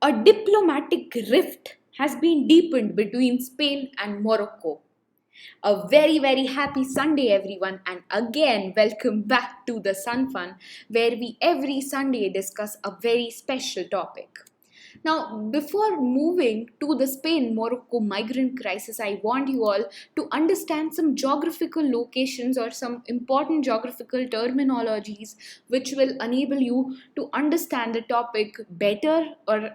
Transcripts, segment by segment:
A diplomatic rift has been deepened between Spain and Morocco. A very happy Sunday, everyone, and again, welcome back to the SunFun, where we every Sunday discuss a very special topic. Now, before moving to the Spain Morocco migrant crisis, I want you all to understand some geographical locations or some important geographical terminologies which will enable you to understand the topic better or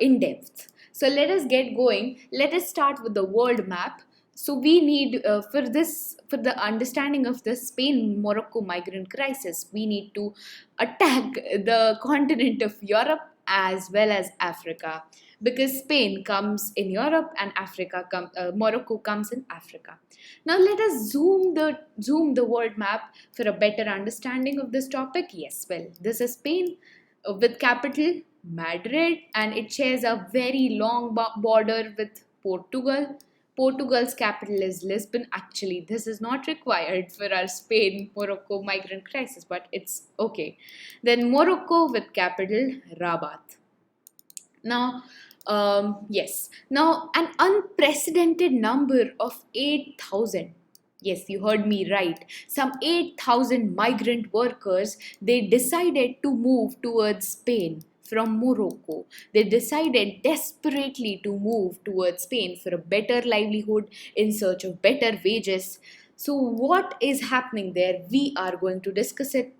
in depth. So, let us get going. Let us start with the world map. So we need for the understanding of the Spain Morocco migrant crisis, we need to attack the continent of Europe as well as Africa, because Spain comes in Europe and Morocco comes in Africa. Now let us zoom the world map for a better understanding of this topic. Yes, well, this is Spain with capital Madrid, and it shares a very long border with Portugal. Portugal's capital is Lisbon. Actually, this is not required for our Spain Morocco migrant crisis, but it's okay. Then Morocco with capital Rabat. Now, yes, now an unprecedented number of 8,000. Yes, you heard me right. Some 8,000 migrant workers, they decided to move towards Spain from Morocco. They decided desperately to move towards Spain for a better livelihood in search of better wages. So, what is happening there? We are going to discuss it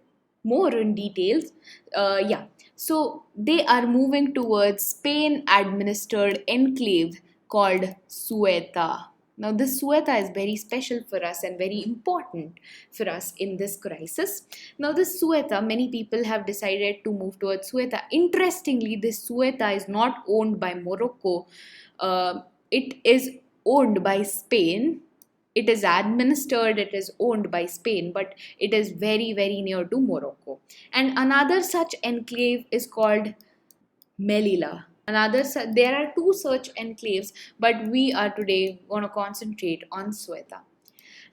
more in details. Yeah, so they are moving towards Spain administered enclave called Ceuta. Now, this Ceuta is very special for us and very important for us in this crisis. Now, this Ceuta, many people have decided to move towards Ceuta. Interestingly, this Ceuta is not owned by Morocco, it is owned by Spain. It is administered, it is owned by Spain, but it is very near to Morocco. And another such enclave is called Melilla. There are two such enclaves, but we are today going to concentrate on Ceuta.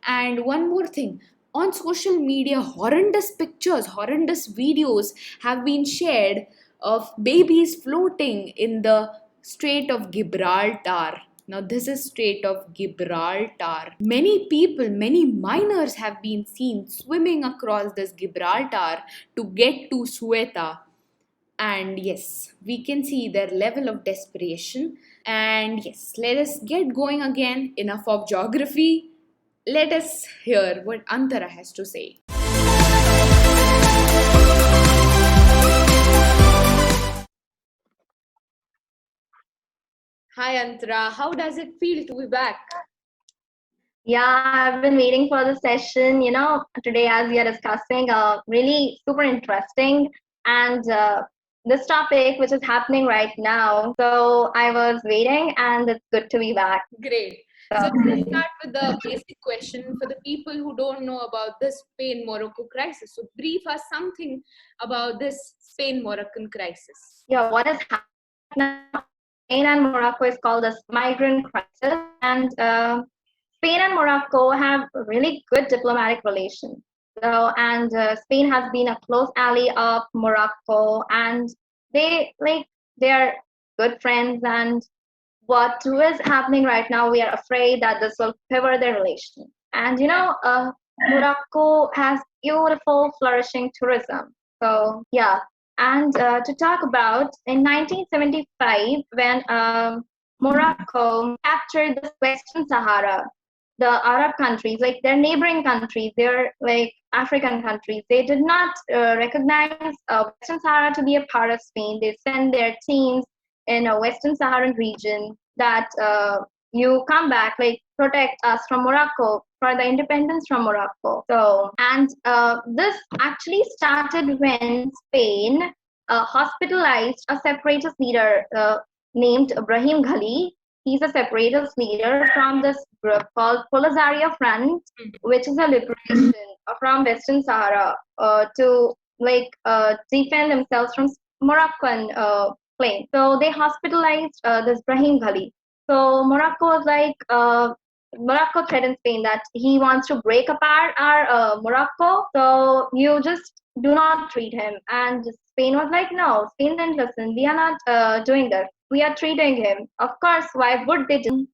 And one more thing, on social media, horrendous pictures, horrendous videos have been shared of babies floating in the Strait of Gibraltar. Now, this is Strait of Gibraltar. Many people, many minors have been seen swimming across this Gibraltar to get to Ceuta. And yes, we can see their level of desperation. And yes, let us get going again. Enough of geography. Let us hear what Antara has to say. Hi Antara, how does it feel to be back? Yeah, I've been waiting for the session. Today as we are discussing, really super interesting and this topic which is happening right now. So I was waiting, and it's good to be back. Great. So let's start with the basic question for the people who don't know about this Spain-Morocco crisis. So brief us something about this Spain-Moroccan crisis. Yeah, what is happening now? Spain and Morocco is called the migrant crisis, and Spain and Morocco have really good diplomatic relations. So, and Spain has been a close ally of Morocco, and they are good friends. And what is happening right now, we are afraid that this will pivot their relation. And Morocco has beautiful, flourishing tourism. So yeah, and to talk about in 1975 when Morocco captured the Western Sahara, the Arab countries, like their neighboring countries, they're like African countries, they did not recognize Western Sahara to be a part of Spain. They send their teams in a Western Saharan region that you come back, like protect us from Morocco for the independence from Morocco. So, and this actually started when Spain hospitalized a separatist leader named Ibrahim Ghali. He's a separatist leader from this group called Polisario Front, which is a liberation from Western Sahara to defend themselves from Moroccan claim. So they hospitalized this Brahim Ghali. So Morocco was Morocco threatened Spain that he wants to break apart our Morocco. So you just do not treat him. And Spain was like, no, Spain didn't listen. We are not doing this. we are treating him. Of course, why would they do?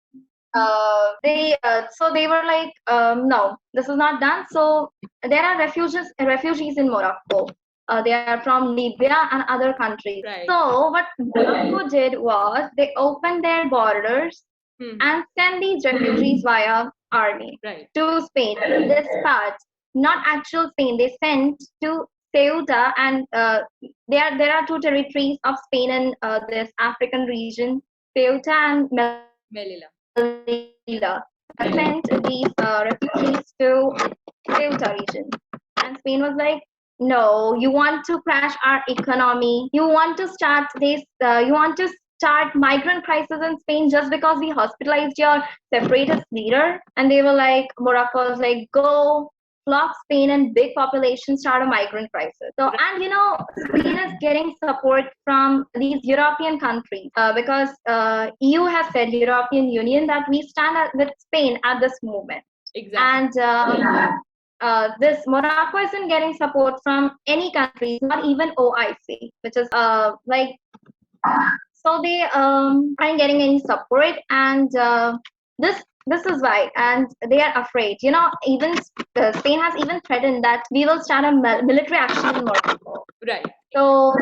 They were like, no, this is not done. So there are refugees in Morocco. They are from Libya and other countries. Right. So what Morocco did was they opened their borders Hmm. and sent these refugees via army Right. to Spain. This part, not actual Spain, they sent to Ceuta, and there are two territories of Spain and this African region, Ceuta and Melilla. Melilla. Sent these refugees to Ceuta region, and Spain was like, no, you want to crash our economy. You want to start this. You want to start migrant crisis in Spain just because we hospitalized your separatist leader. And they were like, Morocco was like, go flock Spain and big population start a migrant crisis. So, and Spain is getting support from these European countries because EU has said, European Union, that we stand with Spain at this moment. Exactly. And this Morocco isn't getting support from any countries, not even OIC, which is so they aren't getting any support, and this is why, and they are afraid. Even Spain has even threatened that we will start a military action in Morocco. Right. So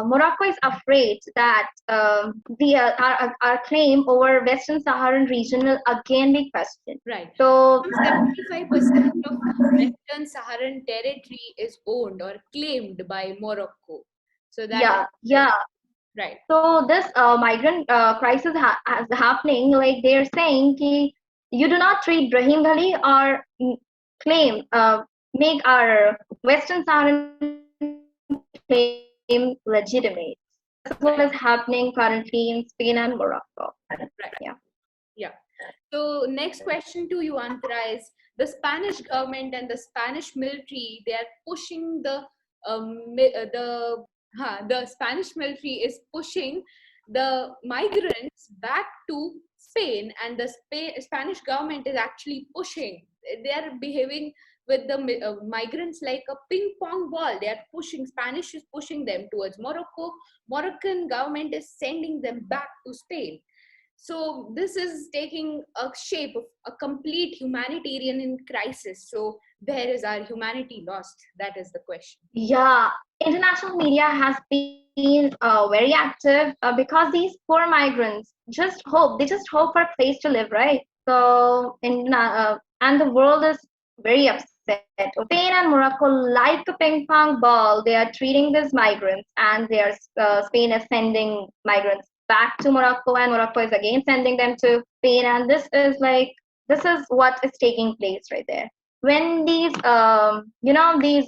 Morocco is afraid that our claim over Western Saharan region will again be questioned. Right. So 75% of Western Saharan territory is owned or claimed by Morocco. So that yeah. right. So this migrant crisis is happening. Like they're saying, ki, you do not treat Brahim Ghali or claim make our Western Saharan claim legitimate. So this is what is Right. happening currently in Spain and Morocco. Right. Yeah. Yeah. So next question to you, Antara, is the Spanish government and the Spanish military, they are pushing the Spanish military is pushing the migrants back to Spain, and the Spanish government is actually pushing. They are behaving with the migrants like a ping pong ball. They are pushing. Spanish is pushing them towards Morocco. Moroccan government is sending them back to Spain. So this is taking a shape of a complete humanitarian crisis. So where is our humanity lost? That is the question. Yeah, international media has been very active because these poor migrants they just hope for a place to live, right? So, and the world is very upset. Spain and Morocco, like a ping pong ball, they are treating these migrants, and Spain is sending migrants back to Morocco, and Morocco is again sending them to Spain, and this is what is taking place right there when these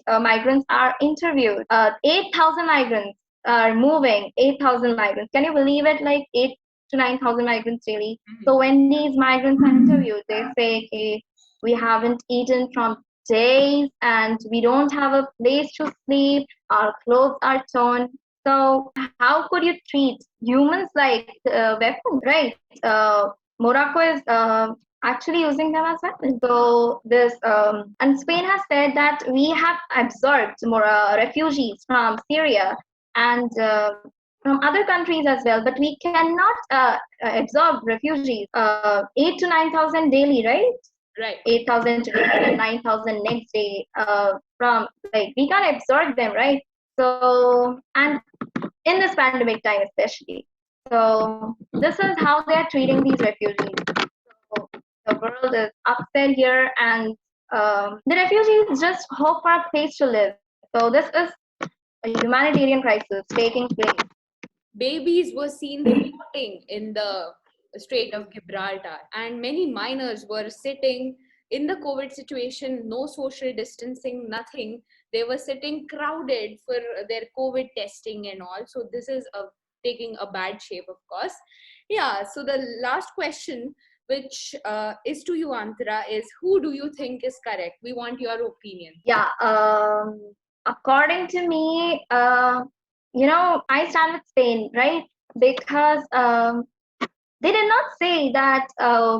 migrants are interviewed. 8,000 migrants are moving. 8,000 migrants. Can you believe it? Like 8 to 9,000 migrants daily. So when these migrants are interviewed, they say, okay, we haven't eaten from days, and we don't have a place to sleep. Our clothes are torn. So how could you treat humans like weapons, right? Morocco is actually using them as weapons. So this and Spain has said that we have absorbed more refugees from Syria and from other countries as well, but we cannot absorb refugees 8 to 9,000 daily, right? Right. 8,000 today and 9,000 next day. From like we can't absorb them, right? So and in this pandemic time especially. So this is how they are treating these refugees. So the world is upset here, and the refugees just hope for a place to live. So this is a humanitarian crisis taking place. Babies were seen floating in the Strait of Gibraltar, and many minors were sitting in the COVID situation, no social distancing, nothing. They were sitting crowded for their COVID testing and all. So this is taking a bad shape, of course. Yeah. So the last question, which is to you, Antara, is who do you think is correct? We want your opinion. Yeah. According to me, I stand with Spain, right? Because they did not say that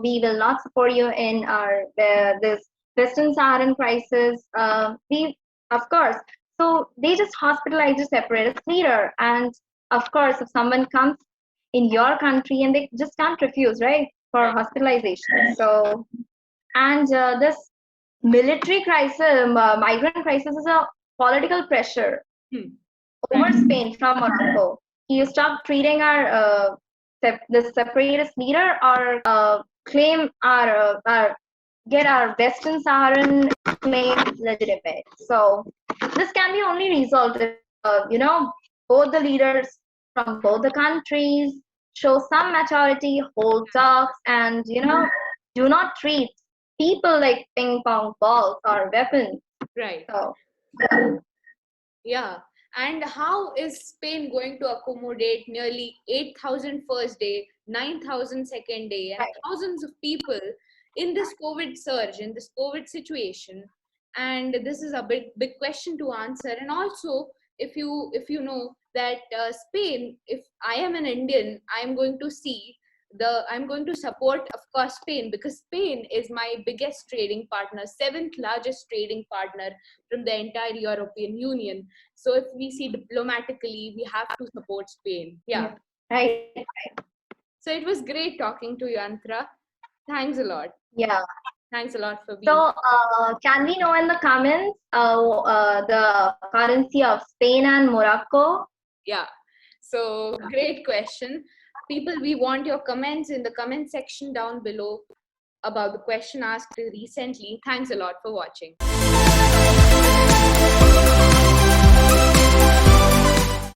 we will not support you in our this Western Saharan crisis. Of course, so they just hospitalized a separatist leader, and of course, if someone comes in your country, and they just can't refuse, right, for Right. hospitalization. So, and this military crisis, migrant crisis, is a political pressure Hmm. over Right. Spain from Morocco. You stop treating our the separatist leader, or claim our get our Western Saharan claim legitimate. So this can be only resolved if both the leaders from both the countries show some maturity, hold talks, and do not treat people like ping pong balls or weapons. Right. So Yeah. And how is Spain going to accommodate nearly 8,000 first day, 9,000 second day, and right, thousands of people in this COVID surge, in this COVID situation? And this is a big question to answer. And also, if you know that Spain, if I am an Indian, I'm going to support, of course, Spain, because Spain is my biggest trading partner, seventh largest trading partner from the entire European Union. So if we see diplomatically, we have to support Spain. Yeah. yeah, right, So it was great talking to you, Antra. Thanks a lot. yeah. Thanks a lot for being. So, can we know in the comments the currency of Spain and Morocco? Yeah. So great question. People, we want your comments in the comment section down below about the question asked recently. Thanks a lot for watching.